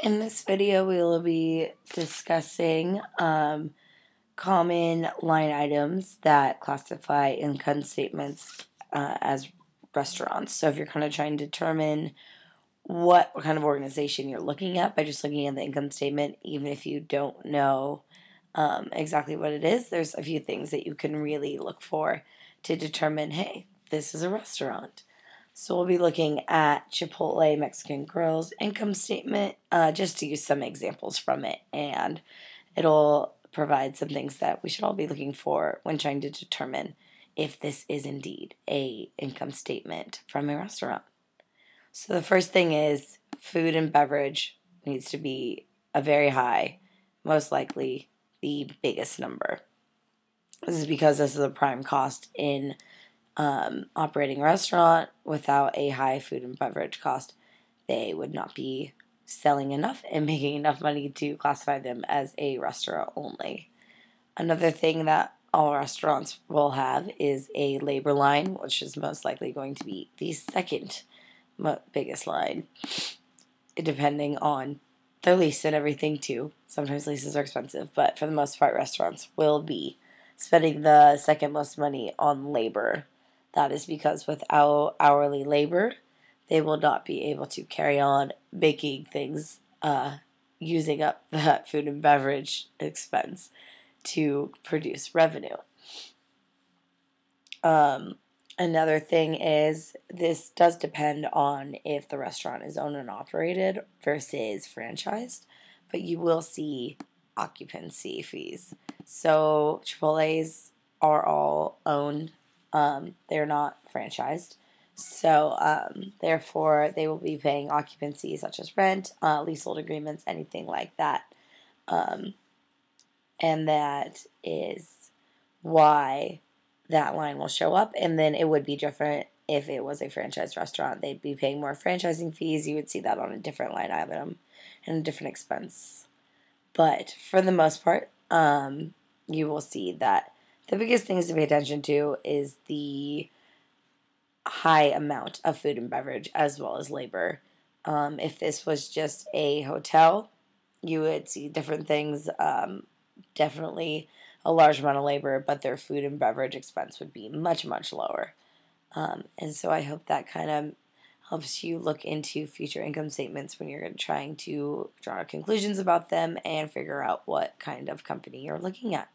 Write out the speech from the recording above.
In this video, we will be discussing common line items that classify income statements as restaurants. So if you're kind of trying to determine what kind of organization you're looking at by just looking at the income statement, even if you don't know exactly what it is, there's a few things that you can really look for to determine, hey, this is a restaurant. So we'll be looking at Chipotle Mexican Grill's income statement, just to use some examples from it, and it'll provide some things that we should all be looking for when trying to determine if this is indeed a income statement from a restaurant. So the first thing is food and beverage needs to be a very high, most likely the biggest number. This is because this is a prime cost in operating a restaurant. Without a high food and beverage cost, they would not be selling enough and making enough money to classify them as a restaurant only. Another thing that all restaurants will have is a labor line, which is most likely going to be the second biggest line, depending on their lease and everything too. Sometimes leases are expensive, but for the most part, restaurants will be spending the second most money on labor. That is because without hourly labor, they will not be able to carry on making things, using up that food and beverage expense to produce revenue. Another thing is this does depend on if the restaurant is owned and operated versus franchised, but you will see occupancy fees. So Chipotle's are all owned. They're not franchised. So, therefore, they will be paying occupancy such as rent, leasehold agreements, anything like that. And that is why that line will show up. And then it would be different if it was a franchise restaurant. They'd be paying more franchising fees. You would see that on a different line item and a different expense. But for the most part, you will see that the biggest things to pay attention to is the high amount of food and beverage as well as labor. If this was just a hotel, you would see different things. Definitely a large amount of labor, but their food and beverage expense would be much, much lower. And so I hope that kind of helps you look into future income statements when you're trying to draw conclusions about them and figure out what kind of company you're looking at.